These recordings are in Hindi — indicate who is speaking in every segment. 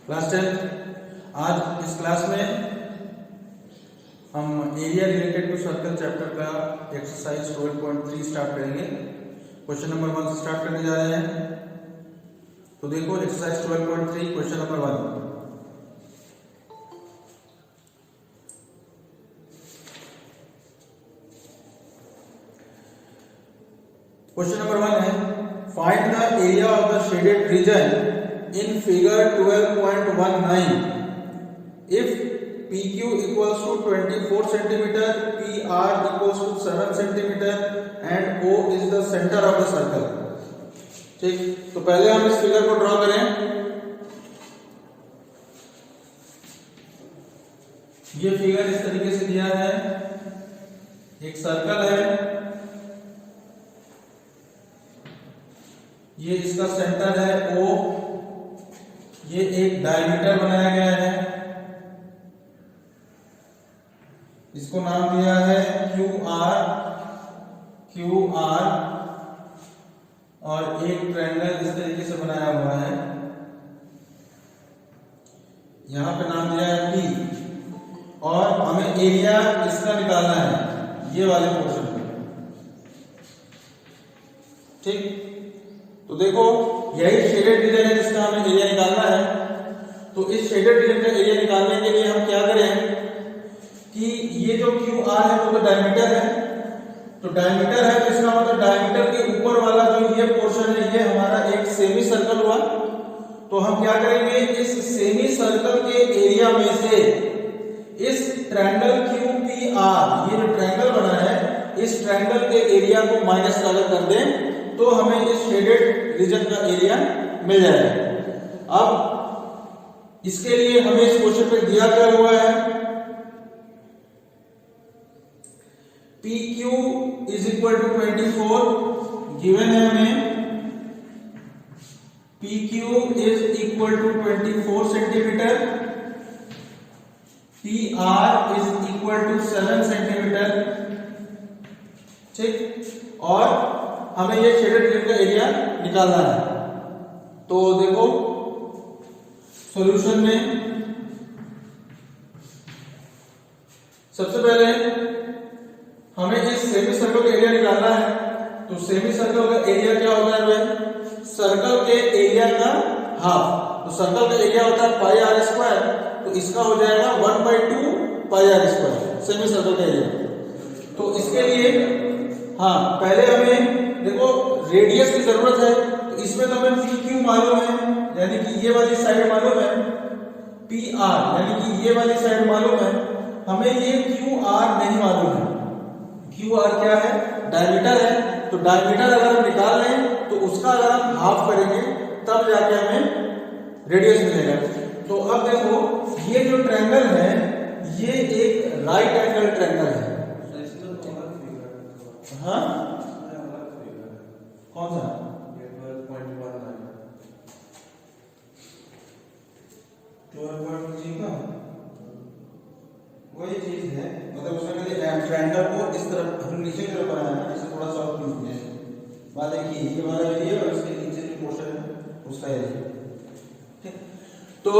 Speaker 1: क्लास 10। आज इस क्लास में हम area related to circle chapter का एक्सरसाइज 12.3 स्टार्ट करेंगे। क्वेश्चन नंबर 1 से स्टार्ट करने जा रहे हैं। तो देखो exercise 12.3 question number 1। Question number 1 है, find the area of the shaded region in figure 12.19 if PQ equals to 24 centimeter, PR equals to 7 centimeter and O is the center of the circle। ठीक, तो पहले हम इस फिगर को ड्रॉ करें। ये फिगर इस तरीके से दिया है, एक सर्कल है, ये इसका सेंटर है O, ये एक डायमीटर बनाया गया है, इसको नाम दिया है QR और एक ट्रायंगल इस तरीके से बनाया हुआ है, यहां पे नाम दिया है P और हमें एरिया इसका निकालना है, ये वाले पोर्शन का। ठीक, तो देखो यही शेडेड रीजन है जिसका हमें एरिया निकालना है। तो इस शेडेड रीजन का एरिया निकालने के लिए हम क्या करें कि ये जो QR है वो तो डायमीटर है, तो डायमीटर है तो इसका मतलब डायमीटर के ऊपर वाला जो ये पोर्शन है ये हमारा एक सेमी सर्कल हुआ। तो हम क्या करेंगे, इस सेमी सर्कल के एरिया में से इस ट्रायंगल QPR, ये जो ट्रायंगल बना है, इस ट्रायंगल के एरिया को माइनस कर दें तो हमें इस शेडेड रीजन का एरिया मिल जाएगा। अब इसके लिए हमें इस क्वेश्चन पे दिया क्या हुआ है, PQ is equal to 24 given है हमें, PQ is equal to 24 centimetre, PR is equal to 7 centimetre. ठीक, और हमें ये शेडेड रीजन का एरिया निकालना है। तो देखो सॉल्यूशन में सबसे पहले हमें इस सेमी सर्कल का एरिया निकालना है। तो सेमी सर्कल का एरिया क्या होता है भाई, सर्कल के एरिया का हाफ। तो सर्कल का एरिया होता है पाई आर स्क्वायर, तो इसका हो जाएगा 1/2 pi R square semi circle का एरिया। तो इसके लिए पहले हमें देखो रेडियस की जरूरत है, तो इसमें तो हमें PQ मालूम है, यानी कि ये वाली साइड मालूम है, PR यानी कि ये वाली साइड मालूम है, हमें ये QR नहीं मालूम है। QR क्या है, डायमीटर है। तो डायमीटर अगर हम निकाल लें तो उसका अगर हम हाफ करेंगे तब जाके हमें रेडियस मिलेगा। तो अब देखो ये जो ट्रायंगल है ये एक राइट एंगल ट्रायंगल है। हाँ, कौन सा, वही चीज है, मतलब उसमें ट्रायंगल को इस तरफ हम नीचे की तरफ बनाया है, इसे थोड़ा सा और है। बात देखिए ये वाला एरिया और इसके नीचे जो पोर्शन है उसका एरिया। ठीक, तो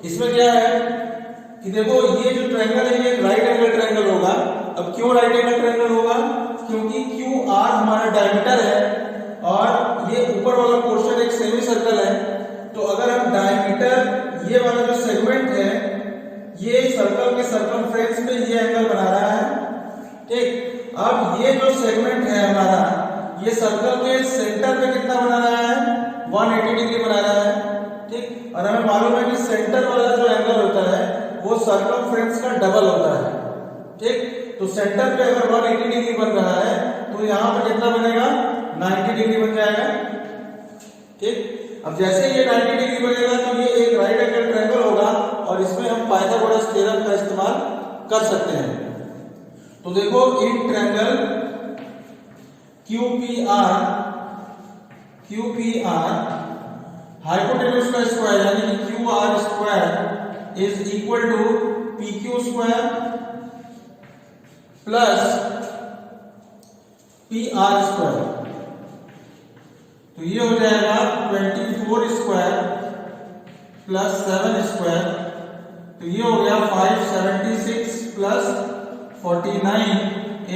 Speaker 1: इसमें क्या है कि देखो ये जो ट्रायंगल है ये राइट एंगल ट्रायंगल होगा। अब क्यों राइट एंगल ट्रायंगल होगा, क्योंकि QR हमारा डायमीटर है और ये ऊपर वाला पोर्शन एक सेमी सर्कल है। तो अगर हम डायमीटर, ये वाला जो सेगमेंट है ये सर्कल के सर्कमफ्रेंस पे ये एंगल बना रहा है। ठीक, अब ये जो सेगमेंट है हमारा ये सर्कल के सेंटर पे कितना बना रहा है, 180 डिग्री बना रहा है। ठीक, और हमें मालूम है कि सेंटर वाला जो एंगल होता है वो सर्कमफ्रेंस का डबल होता है। ठीक, तो सेंटर पे अगर 180 डिग्री बन रहा है तो यहाँ पे कितना बनेगा, 90 डिग्री बन जाएगा। ठीक, अब जैसे ये 90 डिग्री बनेगा तो ये एक राइट एंगल ट्रायंगल होगा और इसमें हम पाइथागोरस थ्योरम का इस्तेमाल कर सकते हैं। तो देखो इन ट्रायंगल QPR हाइपोटेन्यूज का स्क्वायर यानी कि QR square is equal to PQ square plus PR square. तो ये हो जाएगा 24 स्क्वायर प्लस 7 स्क्वायर, तो ये हो गया 576 plus 49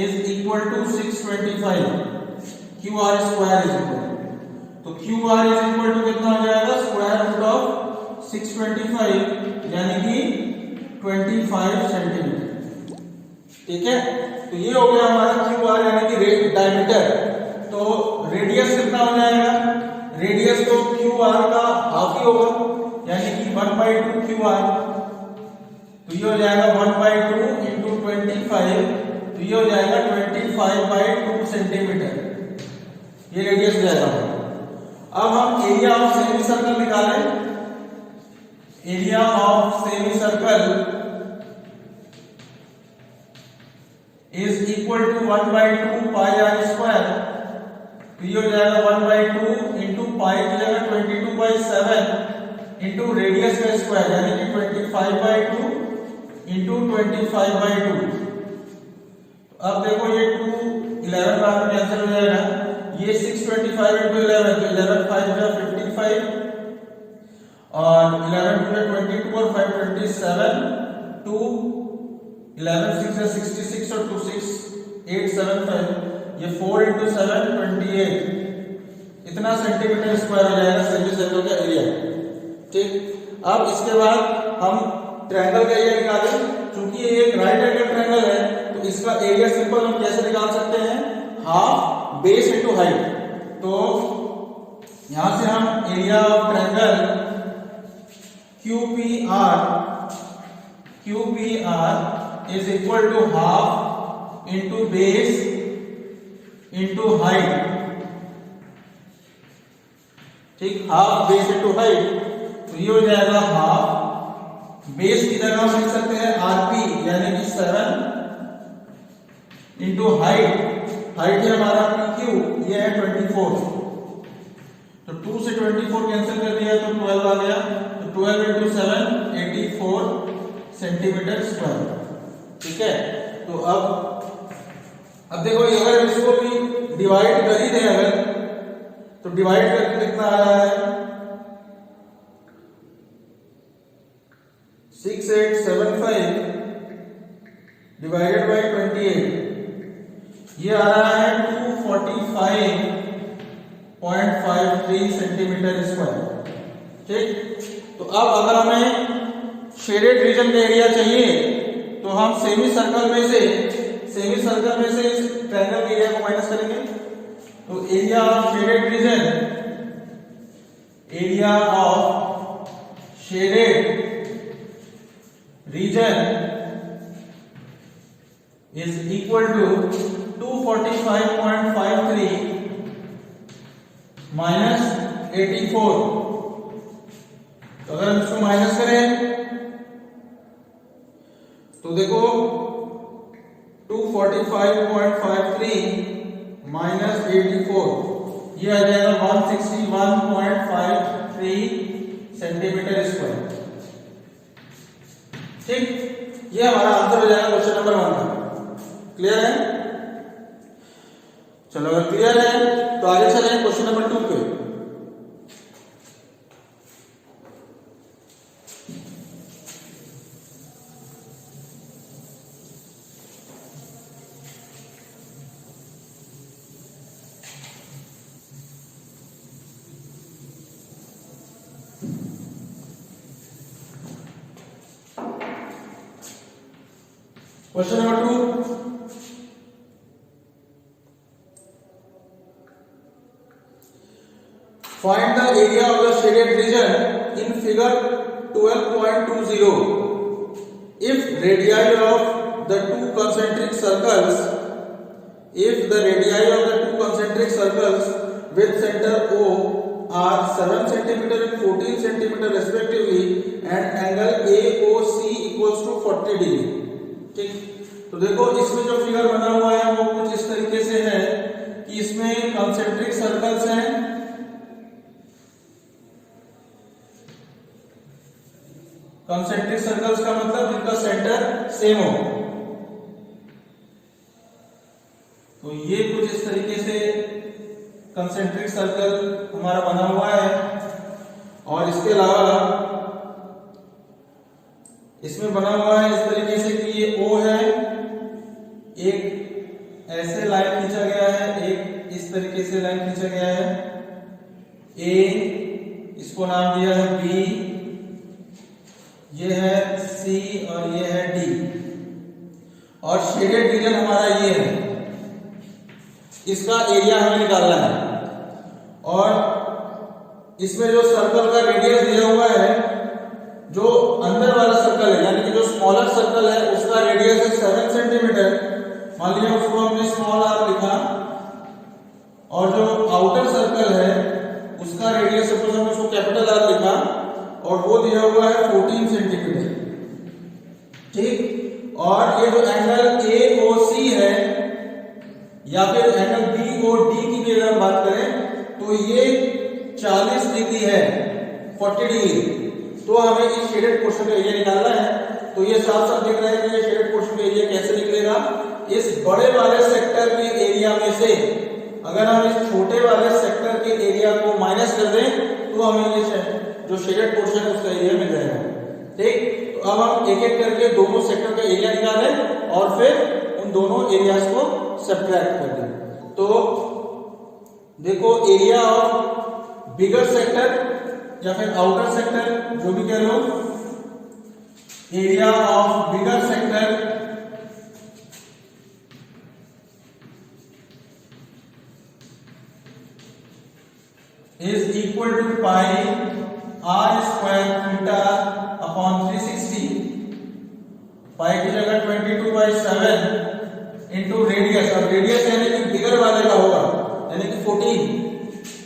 Speaker 1: is equal to 625। Q R square is equal, तो Q R is equal to कितना हो जाएगा, स्क्वायर रूट ऑफ 625 यानी कि 25 सेंटीमीटर। ठीक है, तो ये हो गया हमारा क्यू आर यानी कि डायमीटर। तो रेडियस कितना हो जाएगा, रेडियस तो क्यू आर का हाफ ही होगा यानी कि 1/2 क्यू आर, तो ये हो जाएगा 1/2 इंटू 25, तो ये हो जाएगा 25/2 सेंटीमीटर, ये रेडियस हो जाएगा। अब हम एरिया ऑफ सेमी सर्कल निकालें। Area of semi circle is equal to 1/2 pi R square, तो ये हो जाएगा 1/2 इंटू पाई की जगह 22/7 इंटू रेडियस का स्क्वायर यानी कि 25/2 इंटू 25/2। अब देखो ये 2 11 बार में कैंसिल हो जाएगा, ये 625 इंटू 11 तो 11 5 जा 55 और 11 2 22 और 5 27 2 11 6 जा 66 और 2 6 8 7 5, ये 4 इंटू 7 28, इतना सेंटीमीटर स्क्वायर हो जाएगा सेमी सर्कल का एरिया। ठीक, अब इसके बाद हम ट्रायंगल का एरिया निकालें। चूंकि ये एक राइट एंगल ट्रायंगल है तो इसका एरिया सिंपल हम कैसे निकाल सकते हैं, हाफ बेस इनटू हाइट। तो यहां से हम area of triangle QPR is equal to half into base into height. ठीक, हाफ बेस इंटू हाइट, तो ये हो जाएगा हाफ बेस की जगह हम लिख सकते हैं आरपी यानी कि 7 इंटू हाइट, हाइट है हमारा PQ, ये है 24, तो 2 से 24 कैंसिल कर दिया तो 12 आ गया, तो 12 इंटू 7 84 सेंटीमीटर स्क्वायर। ठीक है, तो अब देखो अगर इसको भी डिवाइड कर ही दें अगर, तो डिवाइड करके कितना आ रहा है, 6875 डिवाइडेड बाय 28, ये आ रहा है 245.53 सेंटीमीटर स्क्वायर। ठीक, तो अब अगर हमें शेडेड रीजन का एरिया चाहिए तो हम सेमी सर्कल में से इस ट्रायंगल के एरिया को माइनस करेंगे, तो area of shaded region, area of shaded region is equal to 245.53 minus 84। तो अगर हम इसको माइनस करें तो देखो 245.53 माइनस 84, ये आ जाएगा 161.53 सेंटीमीटर स्क्वायर। ठीक, ये हमारा आंसर हो जाएगा क्वेश्चन नंबर 1 का। क्लियर है? चलो अगर क्लियर है तो आगे चलें क्वेश्चन नंबर 2 पे। Question number 2, find the area of the shaded region in figure 12.20 if radii of the two concentric circles, if the radii of the two concentric circles with center O are 7 cm and 14 cm respectively and angle AOC equals to 40 degree। ठीक, तो देखो इसमें जो फिगर बना हुआ है वो कुछ इस तरीके से है कि इसमें कंसेंट्रिक सर्कल्स हैं, कंसेंट्रिक सर्कल्स का मतलब जिनका सेंटर सेम हो। तो ये कुछ इस तरीके से कंसेंट्रिक सर्कल हमारा बना हुआ है और इसके अलावा इसमें बना हुआ है इस तरीके से कि ये O है, एक ऐसे लाइन खींचा गया है, एक इस तरीके से लाइन खींचा गया है, A, इसको नाम दिया है B, ये है C और ये है D, और शेडेड रीजन हमारा ये है, इसका एरिया हमें निकालना है। और इसमें जो सर्कल का रेडियस दिया हुआ है, जो अंदर वाला सर्कल है यानी कि जो स्मॉलर सर्कल है उसका रेडियस है 7 सेंटीमीटर, मान लिया उसको हमने स्मॉल r लिखा, और जो आउटर सर्कल है उसका रेडियस सपोज हमने उसको कैपिटल R लिखा, और वो दिया हुआ है 14 सेंटीमीटर, ठीक। और ये जो एंगल AOC है या फिर एंगल BOD की भी अगर हम बात करें तो ये 40 डिग्री है, 40 डिग्री। तो हमें इस शेडेड पोर्शन का एरिया निकालना है। तो ये साफ साफ दिख रहा है कि ये शेडेड पोर्शन का एरिया कैसे निकलेगा, इस बड़े वाले सेक्टर के एरिया में से अगर हम इस छोटे वाले सेक्टर के एरिया को माइनस कर दें तो हमें ये जो शेडेड पोर्शन है उसका एरिया मिल जाएगा, ठीक। तो अब हम एक एक करके दोनों सेक्टर का एरिया निकालें और फिर उन दोनों एरियाज को सब्ट्रैक्ट कर दें। तो देखो एरिया ऑफ बिगर सेक्टर या फिर आउटर सेक्टर, जो भी कह लो, area of bigger sector is equal to pi r square theta upon 360, pi की जगह 22/7 इंटू रेडियस, और रेडियस यानी कि बिगर वाले का होगा यानी कि 14,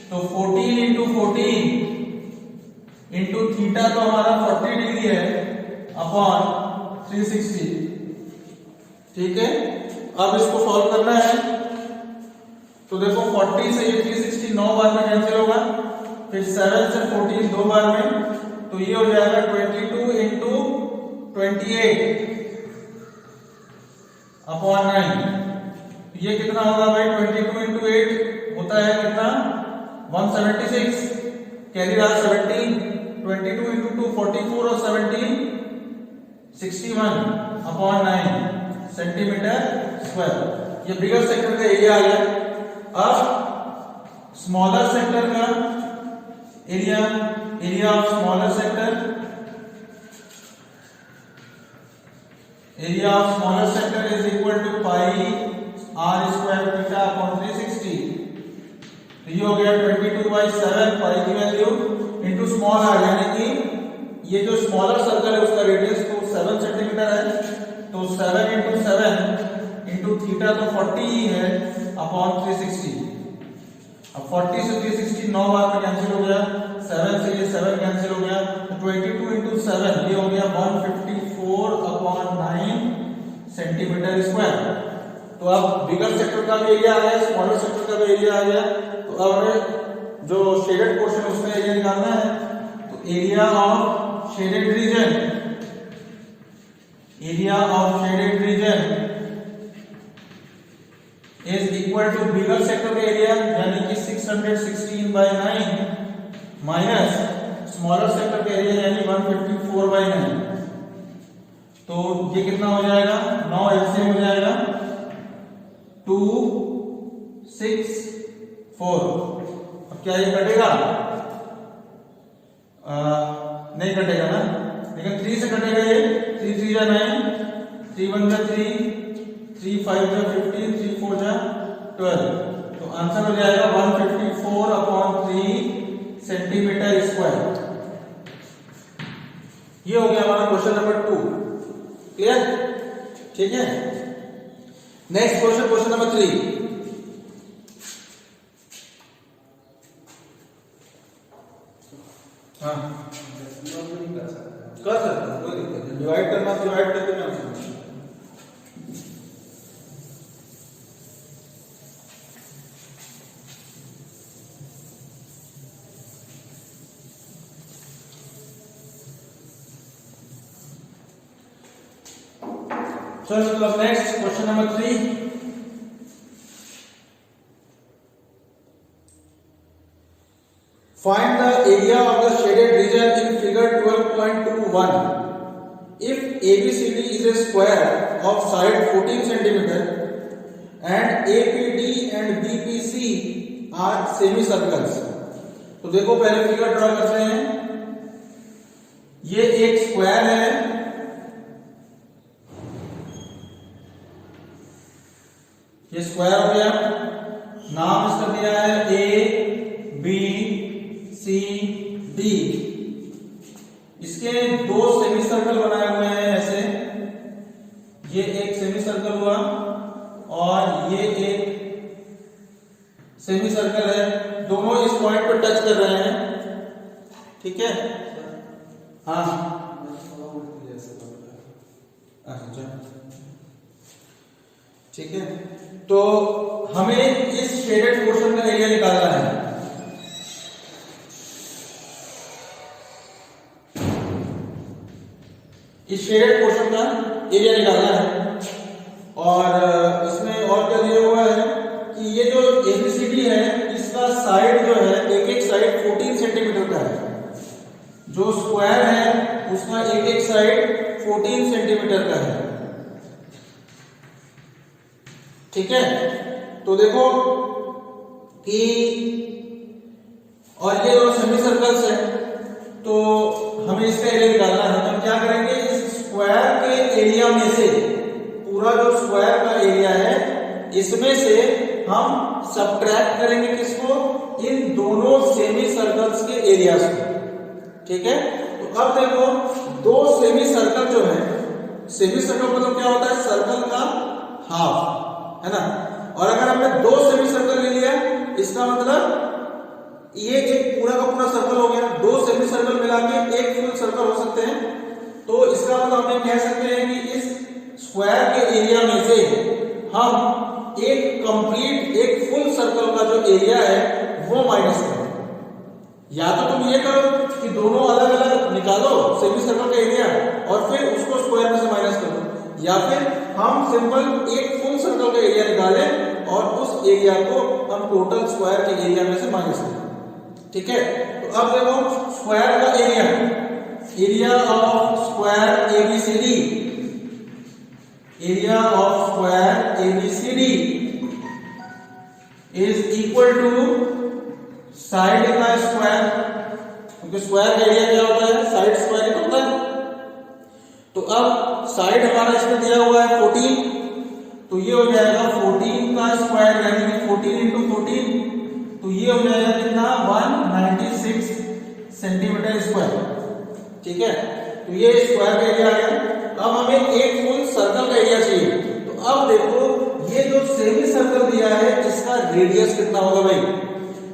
Speaker 1: तो 14 इंटू 14 इंटू थीटा तो हमारा 40 डिग्री है अपॉन 360, ठीक है। अब इसको सॉल्व करना है, तो देखो 40 से ये 360 9 बार में कैंसिल होगा, फिर 7 से 14 2 बार में, तो ये हो जाएगा 22 इंटू 28 अपॉन 9, ये कितना होगा भाई, 22 इंटू 8 होता है कितना, 176, कैरी रहा 17, 22 इंटू 2 44 और 17 61 अपॉन 9 सेंटीमीटर स्क्वायर। ये बिगर सेक्टर का एरिया आ गया। अब स्मॉलर सेक्टर का area, area of smaller sector, area of smaller sector is equal to pi r square theta upon 360, तो ये हो गया 22/7 पाई की वैल्यू इनटू स्मॉल r, यानी कि ये जो स्मॉलर सर्कल है उसका रेडियस तो 7 सेंटीमीटर है, तो 7 इंटू 7 इंटू थीटा तो 40 ही है अपॉन 360। अब 40 से 360 9 बार में कैंसिल हो गया, 7 से ये 7 कैंसिल हो गया, तो 22 इंटू 7 ये हो गया 154 अपॉन 9 सेंटीमीटर स्क्वायर। तो अब बिगर सेक्टर का भी एरिया आ गया, स्मॉलर सेक्टर का भी एरिया आ गया। तो अब हमें जो शेडेड पोर्शन है उसका एरिया निकालना है। तो area of shaded region, area of shaded reason is equal to bigger sector का एरिया यानी कि 616/9 माइनस स्मॉलर सेक्टर का एरिया यानी 154/9, तो ये कितना हो जाएगा, 9 एलसीएम हो जाएगा 2 6 4। अब क्या ये कटेगा, नहीं कटेगा ना, लेकिन 3 से कटेगा ये, 3 3 जा 9, 3 1 जा 3, 3 5 जा 15, 3 4 जा 12, तो आंसर हो जाएगा 154 अपॉन 3 सेंटीमीटर स्क्वायर। ये हो गया हमारा क्वेश्चन नंबर 2, क्लियर, ठीक है। Next question, question number 3। हाँ कर सकते हैं, कोई दिक्कत नहीं, डिवाइड करना डिवाइड करके मैं आपसे। चलो मतलब next question number 3। Find the area of the shaded region in figure 12.21 if ABCD is a square of side 14 centimeter and APD and BPC are semicircles. तो देखो पहले फिगर ड्रॉ करते हैं। ये एक स्क्वायर है, ये स्क्वायर हो गया, नाम इसका दिया है ABCD। इसके दो सेमी सर्कल बनाए हुए हैं ऐसे, ये एक सेमी सर्कल हुआ और ये एक सेमी सर्कल है, दोनों इस पॉइंट पर टच कर रहे हैं, ठीक है। हाँ अच्छा ठीक है, तो हमें इस शेडेड पोर्शन का एरिया निकालना है। इस शेडेड पोर्शन का एरिया निकालना है और इसमें और क्या दिया हुआ है कि ये जो ABCD है इसका साइड जो है एक एक साइड 14 सेंटीमीटर का है, जो स्क्वायर है उसका एक एक साइड 14 सेंटीमीटर का है, ठीक है। तो देखो कि और ये जो सेमी सर्कल्स है तो हमें इसका एरिया निकालना है। तो हम क्या करेंगे, इस स्क्वायर के एरिया में से, पूरा जो स्क्वायर का एरिया है इसमें से हम सबट्रैक्ट करेंगे किसको, इन दोनों सेमी सर्कल्स के एरियाज को, ठीक है। तो अब देखो दो सेमी सर्कल जो है, सेमी सर्कल मतलब क्या होता है, सर्कल का हाफ, है ना। और अगर हमने दो सेमी सर्कल ले लिया इसका मतलब ये एक पूरा का पूरा सर्कल हो गया, दो सेमी सर्कल मिला के एक फुल सर्कल हो सकते हैं। तो इसका मतलब हम कह सकते हैं कि इस स्क्वायर के एरिया में से हम एक कंप्लीट एक फुल सर्कल का जो एरिया है वो माइनस करें। या तो तुम ये करो कि दोनों अलग अलग निकालो सेमी सर्कल का एरिया और फिर उसको स्क्वायर में से माइनस करो, या फिर हम सिंपल एक फुल सर्कल का एरिया निकालें और उस एरिया को हम टोटल स्क्वायर के एरिया में से माइनस करें, ठीक है। तो अब देखो स्क्वायर का area, area of square ABCD, area of square ABCD is equal to side का स्क्वायर, क्योंकि स्क्वायर का एरिया क्या होता है, साइड स्क्वायर होता है। तो अब साइड हमारा इसमें दिया हुआ है 14, तो ये हो जाएगा 14 का स्क्वायर यानी कि 14 इंटू 14, तो ये हो जाएगा कितना 196 सेंटीमीटर स्क्वायर, ठीक है। तो ये स्क्वायर का एरिया आ गया। अब हमें एक फुल सर्कल का एरिया चाहिए। तो अब देखो ये जो सेमी सर्कल दिया है इसका रेडियस कितना होगा भाई।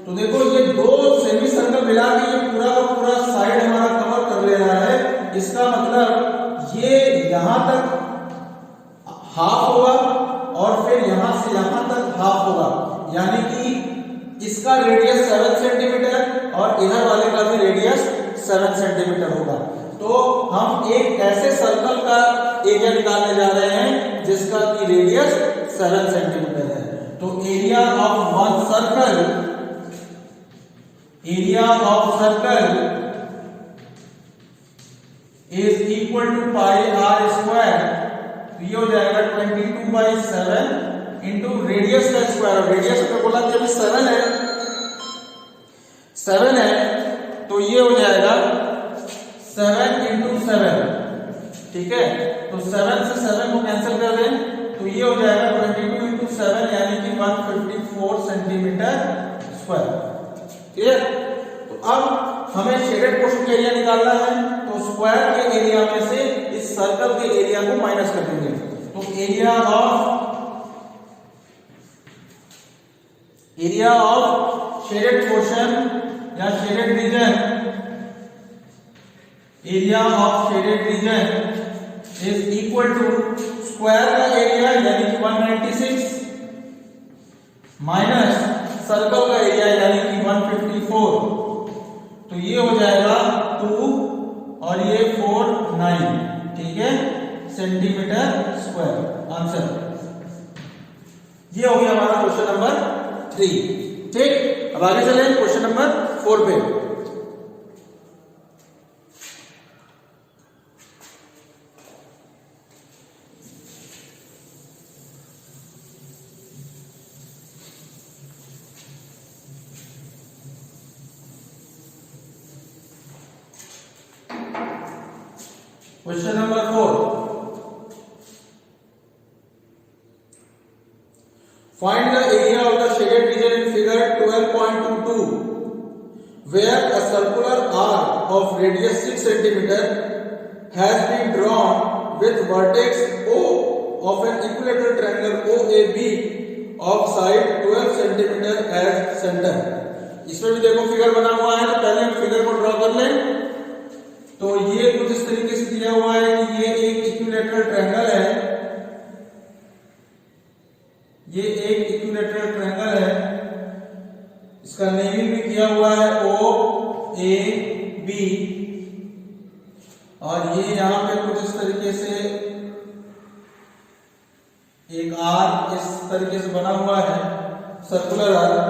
Speaker 1: तो देखो ये दो सेमी सर्कल मिला के ये पूरा का पूरा साइड हमारा कवर कर ले रहा है, इसका मतलब ये यहां तक हाफ होगा और फिर यहां से यहां तक हाफ होगा, यानी कि इसका रेडियस 7 सेंटीमीटर और इधर वाले का भी रेडियस 7 सेंटीमीटर होगा। तो हम एक ऐसे सर्कल का एरिया निकालने जा रहे हैं जिसका की रेडियस 7 सेंटीमीटर है। तो area of one circle, area of circle is equal to pi r square, तो ये हो जाएगा 22/7 इंटू रेडियस का स्क्वायर। रेडियस का बोला कि अभी 7 है, तो ये हो जाएगा 7 इंटू 7, ठीक है। तो 7 से 7 को कैंसिल कर दें तो ये हो जाएगा 22 इंटू 7 यानी कि 154 सेंटीमीटर स्क्वायर, क्लियर। तो अब हमें शेडेड पोर्शन का एरिया निकालना है, तो स्क्वायर के एरिया में से इस सर्कल के एरिया को माइनस कर देंगे। तो एरिया ऑफ शेडेड पोर्शन या shaded region, area of shaded region is equal to square का एरिया यानी कि 196 माइनस सर्कल का एरिया यानी कि 154, तो ये हो जाएगा 2 और ये 4 9, ठीक है, सेंटीमीटर स्क्वायर। आंसर ये हो गया हमारा क्वेश्चन नंबर 3, ठीक। अब आगे चलें क्वेश्चन नंबर 4 पे। Question number 4, find the area of the shaded region in figure 12.22 where a circular arc of radius 6 cm has been drawn with vertex O of an equilateral triangle OAB of side 12 cm as center। इसमें भी देखो फिगर बना हुआ है, तो पहले हम फिगर को ड्रॉ कर लें। तो ये कुछ इस तरीके से दिया हुआ है कि ये एक इक्विलेटरल ट्रायंगल है, ये एक इक्विलेटरल ट्रायंगल है, इसका नेमिंग भी किया हुआ है OAB, और ये यहां पे कुछ इस तरीके से एक आर्क इस तरीके से बना हुआ है, सर्कुलर आर्क,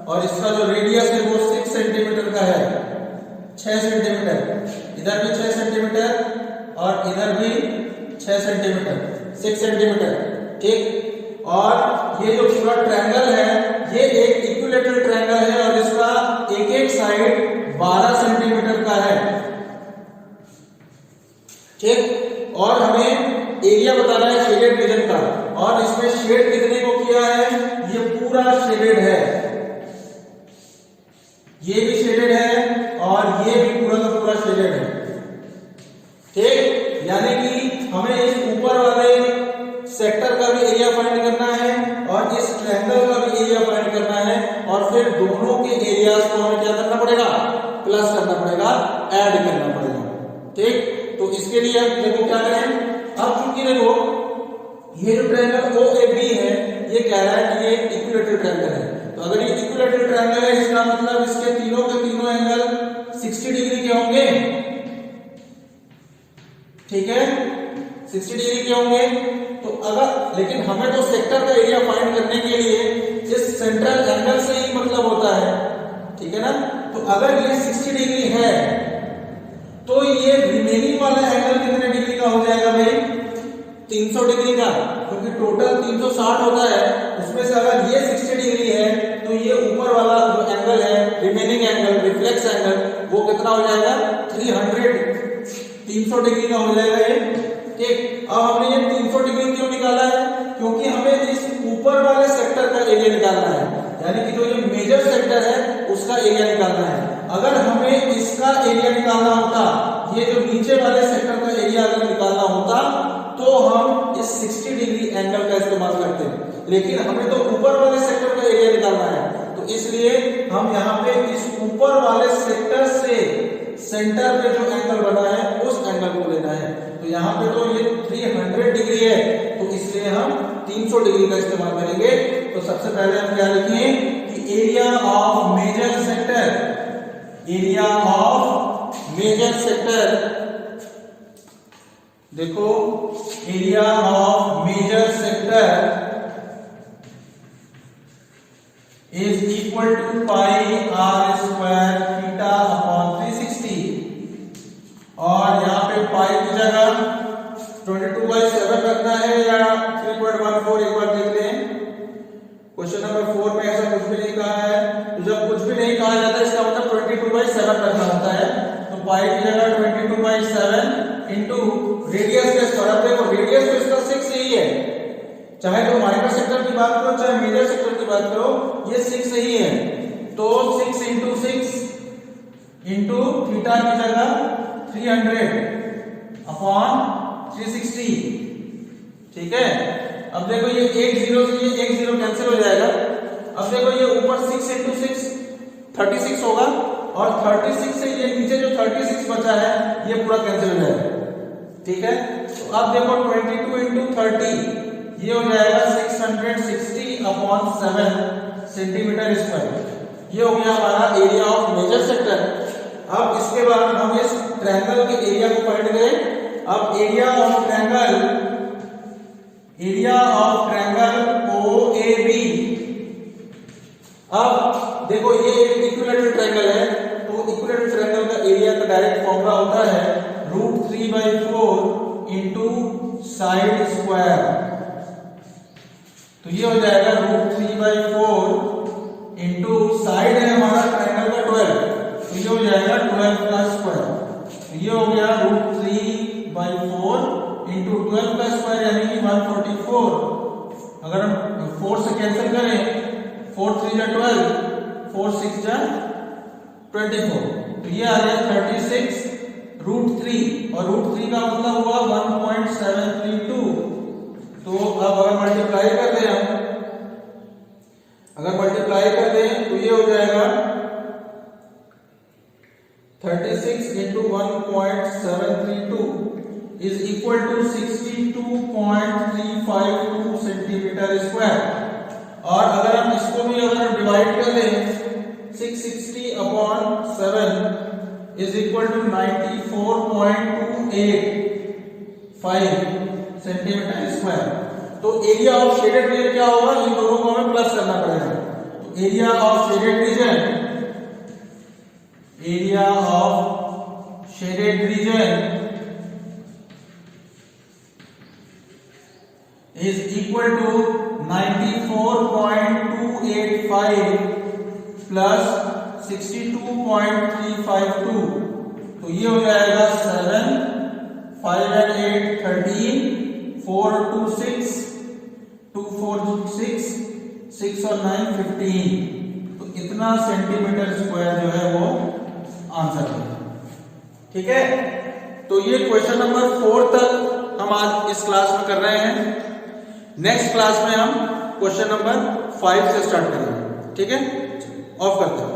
Speaker 1: और इसका जो रेडियस है वो 6 सेंटीमीटर का है, 6 सेंटीमीटर, इधर भी 6 सेंटीमीटर और इधर भी 6 सेंटीमीटर, 6 सेंटीमीटर, ठीक। और ये जो पूरा ट्रायंगल है ये एक इक्विलेटरल ट्रायंगल है और इसका एक एक साइड 12 सेंटीमीटर का है, ठीक। और हमें एरिया बताना है शेडेड रीजन का, और इसमें शेड कितने को किया है, ये पूरा शेडेड है, ये भी शेडेड है और ये भी पूरा का पूरा शेडेड है, ठीक। यानी कि हमें इस ऊपर वाले सेक्टर का भी एरिया फाइंड करना है और इस ट्रायंगल का भी एरिया फाइंड करना है, और फिर दोनों के एरियाज को हमें क्या करना पड़ेगा, प्लस करना पड़ेगा, ऐड करना पड़ेगा, ठीक। तो इसके लिए हम देखो क्या करें, अब चूंकि देखो ये जो ट्रायंगल OAB है ये कह रहा है कि ये इक्विलेटरल ट्रायंगल है, तो अगर ये इक्विलेटरल ट्रायंगल है इसका मतलब इसके तीनों के तीनों एंगल 60 डिग्री के होंगे, ठीक है, 60 डिग्री के होंगे। तो अगर, लेकिन हमें तो सेक्टर का एरिया फाइंड करने के लिए इस सेंट्रल एंगल से ही मतलब होता है, ठीक है ना। तो अगर ये 60 डिग्री है तो ये रिमेनिंग वाला एंगल कितने डिग्री का हो जाएगा भाई, 300 डिग्री का, क्योंकि टोटल 360 होता है, उसमें से अगर ये 60 डिग्री है तो ये ऊपर वाला जो एंगल है, रिमेनिंग एंगल, रिफ्लेक्स एंगल, वो कितना हो जाएगा, 300 डिग्री का हो जाएगा ये, ठीक। अब हमने ये 300 डिग्री क्यों निकाला है, क्योंकि हमें इस ऊपर वाले सेक्टर का एरिया निकालना है, यानी कि जो ये मेजर सेक्टर है उसका एरिया निकालना है। अगर हमें इसका एरिया निकालना होता, ये जो नीचे वाले सेक्टर का एरिया अगर निकालना होता तो हम इस 60 डिग्री एंगल का इस्तेमाल करते हैं, लेकिन हमें तो ऊपर वाले सेक्टर का एरिया निकालना है, तो इसलिए हम यहाँ पे इस ऊपर वाले सेक्टर से सेंटर पे जो एंगल बना है उस एंगल को लेना है। तो यहाँ पे तो ये 300 डिग्री है, तो इसलिए हम 300 डिग्री का इस्तेमाल करेंगे। तो सबसे पहले हम क्या लिखेंगे कि area of major sector, area of major sector, देखो area of major sector is equal to pi R square theta upon 360, और यहाँ पे पाई की जगह 22/7 रखना है या 3.14, एक बार देख लें। क्वेश्चन नंबर 4 में ऐसा कुछ भी नहीं कहा है, तो जब कुछ भी नहीं कहा जाता इसका मतलब 22/7 रखना होता है, तो पाई की जगह 22/7 इंटू रेडियस के स्क्वायर। अब देखो रेडियस तो इसका 6 ही है, चाहे तो माइनर सेक्टर की बात करो चाहे मेजर सेक्टर की बात करो, ये 6 ही है, तो 6 इंटू 6 इंटू थीटा की जगह 300 अपॉन 360, ठीक है। अब देखो ये एक 0 से ये एक 0 कैंसिल हो जाएगा। अब देखो ये ऊपर 6 इंटू 6 36 होगा, और 36 से ये नीचे जो 36 बचा है ये पूरा कैंसिल हो जाएगा, ठीक है। तो अब देखो 22 इंटू 30 ये हो जाएगा 660 अपॉन 7 सेंटीमीटर स्क्वायर। ये हो गया हमारा एरिया ऑफ मेजर सेक्टर। अब इसके बाद हम इस ट्रायंगल के एरिया को फाइंड करें। अब एरिया ऑफ ट्रायंगल OAB, अब देखो ये एक इक्विलेटरल ट्रायंगल है, तो इक्विलेटरल ट्रायंगल का एरिया का डायरेक्ट फॉर्मूला होता है √3/4 इंटू साइड स्क्वायर। तो ये हो जाएगा √3/4 इंटू साइड है हमारा ट्रायंगल का 12, तो ये हो जाएगा 12 का स्क्वायर। तो ये हो गया √3/4 12 का स्क्वायर यानी कि 144। अगर हम 4 से कैंसिल करें, 4 3 जा 12, 4 6 जा 24, तो ये आ रहा है 36 √3, और √3 का मतलब हुआ 1.732। तो अब अगर मल्टीप्लाई कर दें हम, तो ये हो जाएगा 36 into 1.732 is equal to 62.352 centimetre square. और अगर हम इसको भी डिवाइड कर दें, 660/7 is equal to 94.285 centimetre square. तो एरिया ऑफ शेडेड रीजन क्या होगा, इन दोनों को हमें प्लस करना पड़ेगा। तो area of shaded reason is equal to 94.285 plus 62.352। तो ये हो जाएगा 7 5 and 8 13, 4 2 6, 2 4 6, 6 और 9 15। तो इतना सेंटीमीटर स्क्वायर जो है वो आंसर है। ठीक है, तो ये क्वेश्चन नंबर 4 तक हम आज इस क्लास में कर रहे हैं। नेक्स्ट क्लास में हम क्वेश्चन नंबर 5 से स्टार्ट करेंगे। ठीक है, ऑफ करते हैं।